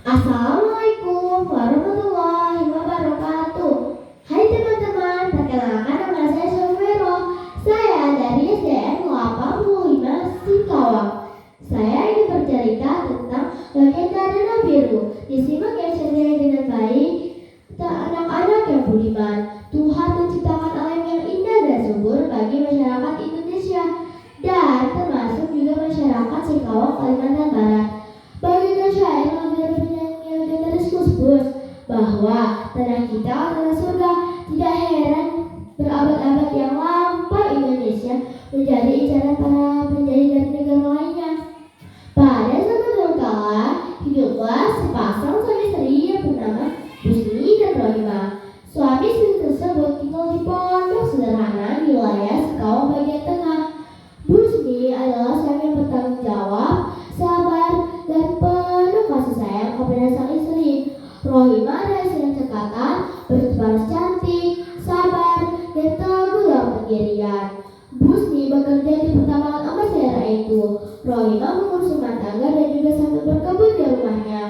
Assalamualaikum warahmatullahi wabarakatuh. Hai teman-teman, perkenalkan nama saya Syafiro. Saya dari SDN 85 Singkawang. Saya ingin bercerita tentang legenda Danau Biru. Disimak ya ceritanya dengan baik. Anak-anak yang budiman, Tuhan menciptakan alam yang indah dan subur bagi masyarakat Indonesia dan termasuk juga masyarakat Singkawang, Kalimantan Barat. Baginda syair lagu penyanyi legendaris Kusbus bahwa tanah kita adalah surga. Tidak heran berabad-abad yang lampau Indonesia menjadi incaran para penjajah dari negara lainnya. Pada zaman dahulu kala hiduplah sepasang suami istri yang bernama Busni dan Rohimah. Suami istri tersebut tinggal di pondok sederhana di wilayah Singkawang bagian tengah. Busni adalah suami yang bertanggung jawab, sabar, dan penuh kasih sayang kepada sang istri. Rohimah adalah istri yang cekatan, berbalas cantik, sabar, dan teguh dalam pendirian. Busni bekerja di pertambangan emas daerah itu. Rohimah mengurus rumah tangga dan juga sambil berkebun di rumahnya.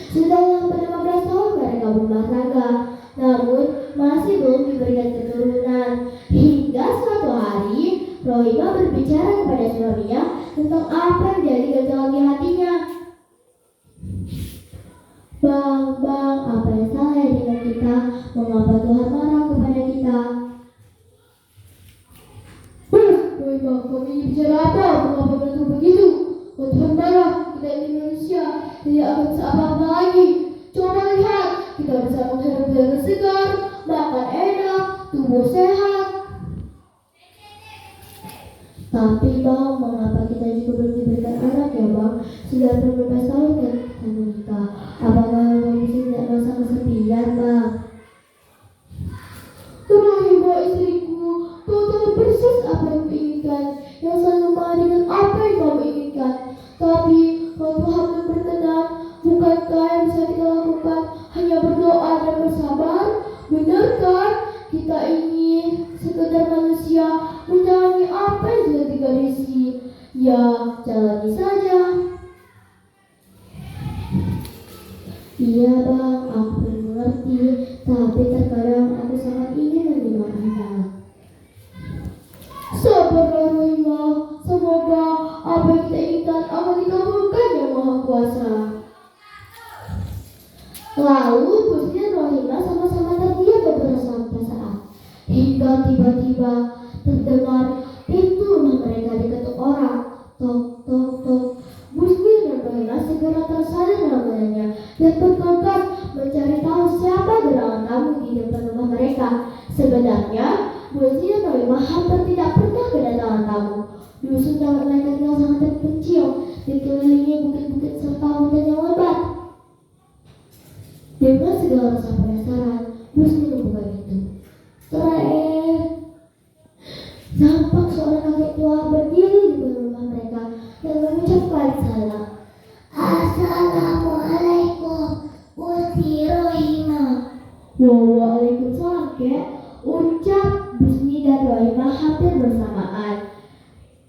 Sudah hampir 15 tahun mereka berumah tangga, namun masih belum diberikan keturunan. Hingga suatu hari, Rohimah berbicara kepada suaminya tentang apa yang jadi gejolak di hatinya. Bang, apa yang salah ya dengan kita? Mengapa Tuhan marah kepada kita? Rohimah, kamu ini bicara apa? Mengapa berantem begitu? Kau Tuhan marah, kita ini manusia, tidak akan bisa apa-apa lagi. Coba lihat, kita bisa menghirup udara segar, makan enak, tubuh sehat. Tapi bang, mengapa kita juga belum diberikan anak ya bang? Sudah 15 tahun kan kita menikah. Apakah bang tidak merasa kesepian bang? Rohimah istriku, kau tahu persis apa yang kuinginkan, yang selalu marah dengan apa yang kamu inginkan. Tapi kalau Tuhan belum berkenan, bukankah yang bisa kita lakukan hanya berdoa dan bersabar? Benar kan? Kita ini sekedar manusia menjalani apa yang sudah digarisi. Ya, jalani saja. Iya bang, aku mengerti. Tapi terkadang aku sangat ingin menerima anak. Sabarlah Rohimah, semoga apa yang kita inginkan akan dikabulkan yang Maha Kuasa. Lalu Busni dan Rohimah sama-sama terdiam beberapa saat, hingga tiba-tiba terdengar pintu rumah mereka diketuk orang. Tok, tok, tok. Busni dan Rohimah segera tersadar namanya dan bergegas mencari tahu siapa gerangan tamu di depan rumah mereka. Sebenarnya Busni dan Rohimah hampir tidak pernah kedatangan tamu. Dusun tempat mereka tinggal sangat terpencil, dikelilingi bukit-bukit serta hutan yang lebat. Dengan segala rasa penasaran, Busni membuka pintu. Nampak seorang kakek tua berdiri di depan rumah mereka dan mengucapkan salam. Assalamualaikum, Busni Rohimah. Waalaikumsalam kek, ucap Busni dan Rohimah hampir bersamaan.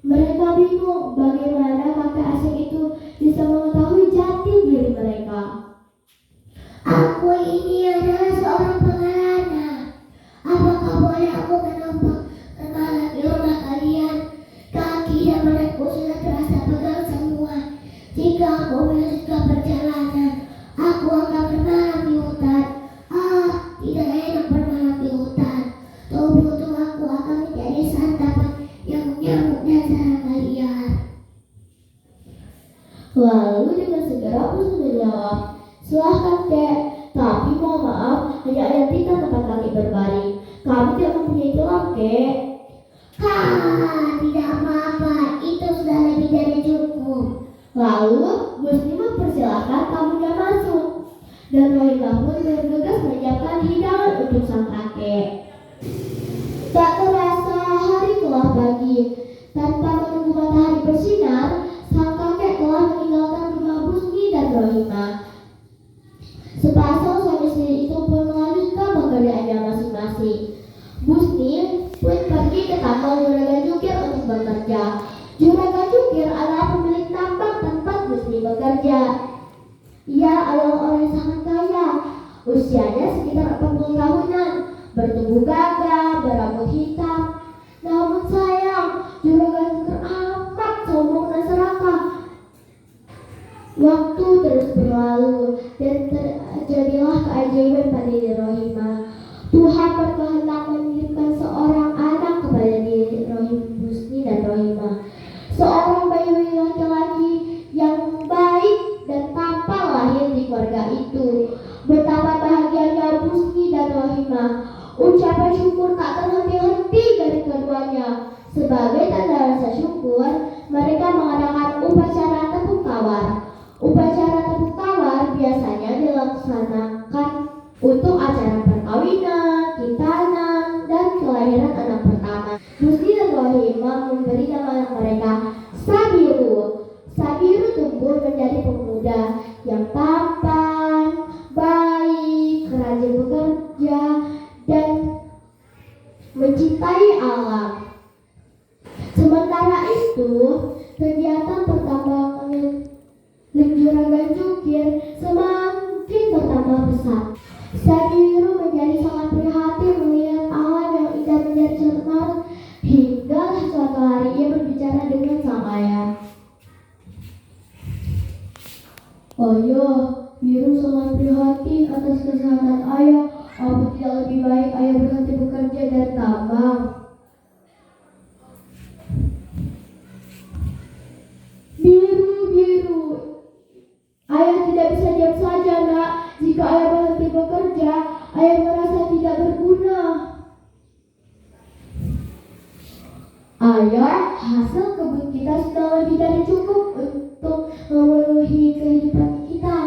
Mereka bingung bagaimana kakek asing itu bisa mengetahui jati diri mereka. Aku ini adalah seorang pengelana. Apakah boleh aku menumpang bermalam di rumah kalian? Kaki dan badanku sudah terasa pegal semua. Jika aku melanjutkan perjalanan, aku akan bermalam di hutan. Tidak enak bermalam di hutan. Tubuh aku akan menjadi santapan nyamuk dan serangga liar. Lalu dengan segera Busni menjawab, silahkan kek, tapi mohon maaf, hanya ada 3 tempat kaki berbaring. Kami tidak mempunyai tulang kek. Tidak apa-apa, itu sudah lebih dari cukup. Lalu Busni mempersilahkan tamunya masuk, dan Rohimah pun bergegas menyiapkan hidangan untuk sang kakek. Tak terasa hari telah pagi. Tanpa menunggu matahari bersinar, sang kakek telah meninggalkan rumah Busni dan Rohimah. Sepasang suami istri itu pun melanjutkan pekerjaannya masing-masing. Busni pun pergi ke tambang Juragan Jukir untuk bekerja. Juragan Jukir adalah pemilik tambang tempat Busni bekerja. Ia adalah orang yang sangat kaya. Usianya sekitar 40 tahunan, bertubuh gagah, berambut hitam. Namun sayang, juragan Joker amat sombong dan serakah. Waktu terus berlalu dan terjadilah keajaiban pada diri Rohimah. Tuhan berkehendak mengirimkan seorang anak kepada diri Husni dan Rohimah. Seorang bayi laki-laki yang baik dan tampan lahir di keluarga itu. Betapa bahagianya Husni dan Rohimah. Ucapan syukur tak terhenti-henti dari keduanya. Sebagai tanda rasa syukur, mereka mengadakan upacara tepuk tawar. Upacara tepuk tawar biasanya dilaksanakan untuk acara perkawinan, khitanan, dan kelahiran anak pertama. Husni dan Rohimah memberi nama anak mereka Sabiru. Sabiru tumbuh menjadi pemuda yang tampan, baik, rajin bekerja, dan mencintai alam. Sementara itu, kegiatan pertambangan Juragan Jukir semakin bertambah besar. Sabiru menjadi sangat prihatin melihat alam yang indah menjadi cemar hingga suatu hari ia berbicara dengan sang ayah. Ayah, Biru sangat prihatin atas kesehatan ayah. Apa tidak lebih baik ayah berhenti bekerja dan tambang? Biru, ayah tidak bisa diam saja, nak. Jika ayah berhenti bekerja, ayah merasa tidak berguna. Ayah, hasil kebun kita sudah lebih dari cukup untuk memenuhi kehidupan kita.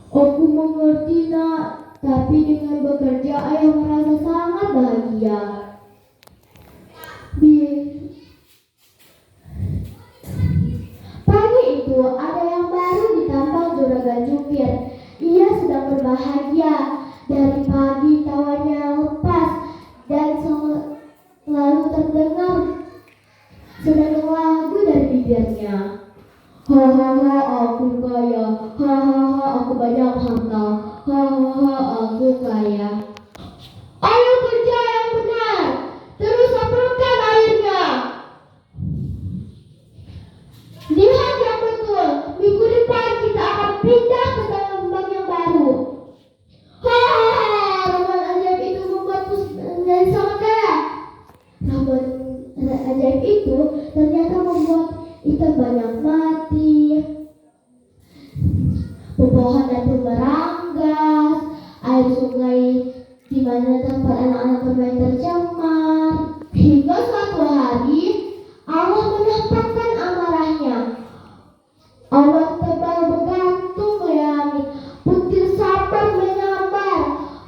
Aku mengerti, nak. Tapi dengan bekerja, ayah merasa sangat bahagia. Pagi itu ada yang baru ditambang Juragan Jukir. Ia sedang berbahagia. Dari pagi tawanya lepas dan selalu terdengar senandung lagu dari bibirnya. Hahaha, aku kaya. Hahaha, aku banyak harta. Hahaha, aku kaya. Ayo kerja yang benar. Terus semprotkan airnya. Lihat yang betul. Minggu depan kita akan pindah ke tambang yang baru. Hahaha, ramuan ajaib itu membuatku menjadi sangat kaya. Ramuan ajaib itu ternyata membuat ikan banyak mati. Pepohonan pun meranggas. Air sungai di mana tempat anak-anak bermain tercemar. Hingga suatu hari Allah menampakkan amarahnya. Awan tebal bergantung ke langit. Petir sabar menyambar.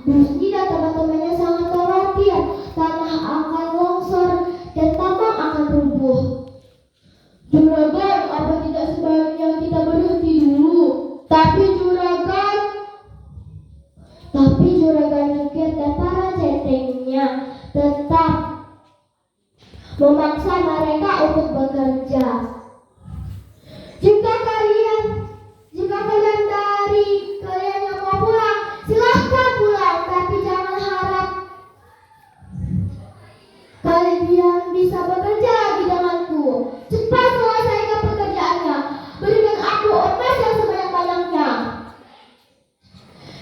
Husni dan teman-temannya sangat khawatir tanah akan longsor dan tambang akan rubuh. Juragan, apa tidak sebaiknya kita berhenti dulu? Tapi Juragan Jukir dan para centengnya tetap memaksa mereka untuk bekerja. Jika kalian yang mau pulang, silahkan pulang, tapi jangan harap kalian bisa bekerja lagi denganku. Cepat selesaikan pekerjaannya. Berikan aku emas yang sebanyak-banyaknya.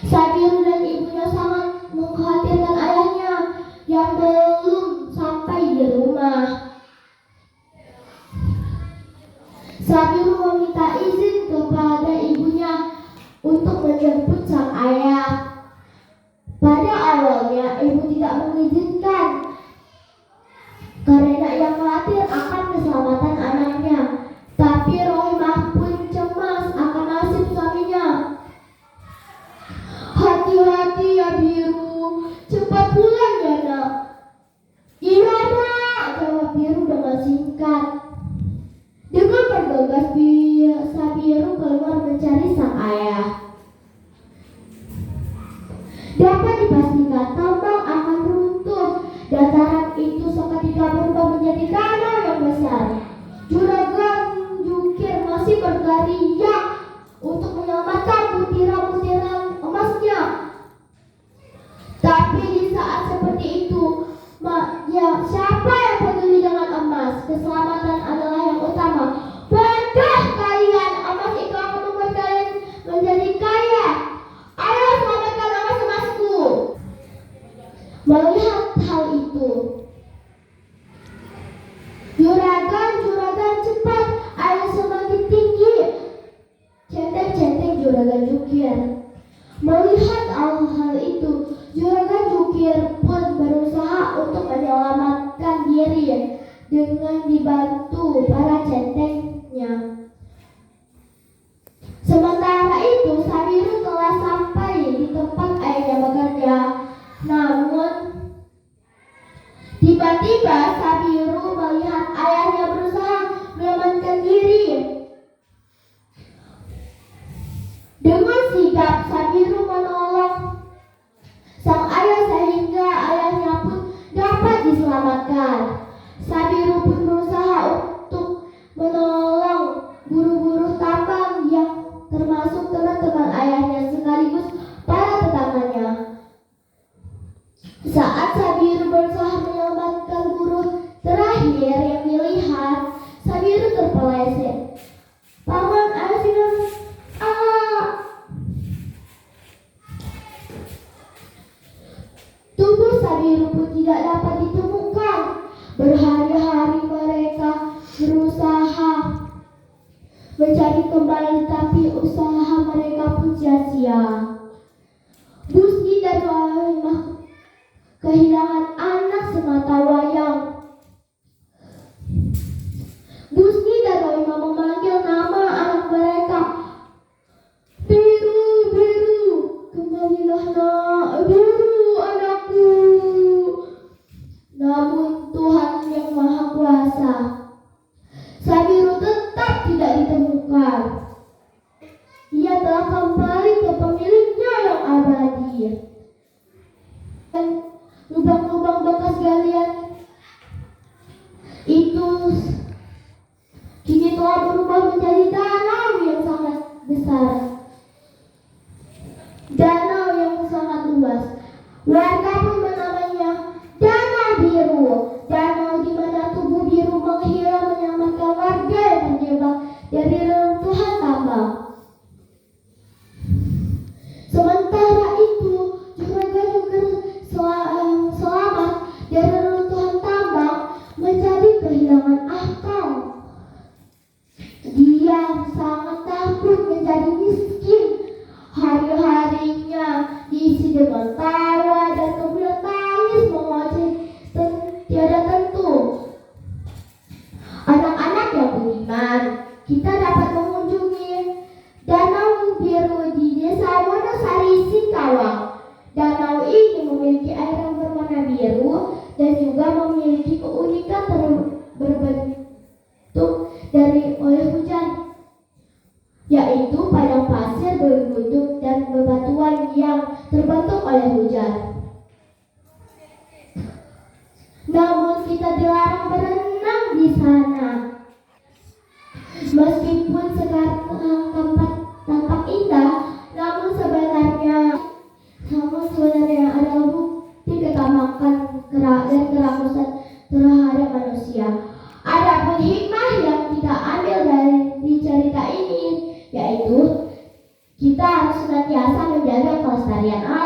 Sabiru dan ibunya sangat mengkhawatirkan ayahnya yang belum sampai di rumah. Sabiru meminta izin kepada ibunya untuk menjemput sang ayah. Pada awalnya ibu tidak mengizinkan karena ia khawatir akan keselamatan anaknya. Tapi Rohimah pun cemas akan nasib suaminya. Hati-hati ya Biru, cepat pulang ya nak. Iya nak, jawab Biru dengan singkat. Dengan bergegas Sabiru keluar mencari sang ayah. Dapat dipastikan tambang akan runtuh. Dataran itu seketika berubah menjadi danau yang besar. Juragan Jukir masih berteriak untuk menyelamatkan putih jukir. Melihat hal itu, juragan jukir pun berusaha untuk menyelamatkan diri dengan dibantu para centengnya. Sementara itu, Sabiru telah sampai di tempat ayahnya bekerja. Namun, tiba-tiba Sabiru melihat ayahnya berusaha menyelamatkan diri. Dengan sigap, Sabiru menolong sang ayah sehingga ayahnya pun dapat diselamatkan. Sabiru pun berusaha untuk menolong buruh-buruh tambang yang termasuk teman-teman ayahnya sekaligus para tetangganya. Saat Sabiru berusaha menyelamatkan buruh terakhir yang dilihat, Sabiru terpeleset. Paman Asina, tubuh Sabiru pun tidak dapat ditemukan. Berhari-hari mereka berusaha mencari kembali, tapi usaha mereka pun sia-sia. Busni dan Waimah kehilangan anak semata wayang. Busni dan Waimah memanggil nama anak mereka. Biru, Biru, kembalilah nak, Biru anakku. Namun Tuhan yang Maha Kuasa, Sabiru tetap tidak ditemukan. Ia telah kembali ke pemiliknya yang abadi. Dan lubang-lubang bekas galian itu kini telah berubah menjadi danau yang sangat besar. Danau yang sangat luas. Warga pun menamainya Danau Biru. Danau di mana tubuh biru menghilang menyelamatkan warga yang terjebak dari reruntuhan tambang. Sementara itu, juragan juga selamat dari reruntuhan tambang menjadi kehilangan akal. Dia sangat takut menjadi miskin. Hari-harinya diisi dengan tawa dan kemudian tangis mengoceh tiada tentu. Anak-anak yang beriman, kita dapat mengunjungi Danau Biru di Desa Wonosari, Singkawang. Danau ini memiliki air yang berwarna biru dan juga memiliki keunikan berbentuk dari oleh hujan, yaitu padang pasir bergundung dan bebatuan yang terbentuk oleh hujan. Namun kita dilarang berenang di sana. Meskipun sekarang tampak indah, namun sebenarnya adalah bukti ketamakan dan kerakusan terhadap manusia. Adapun hikmah yang kita ambil dari cerita ini, yaitu kita harus senantiasa menjaga kelestarian alam.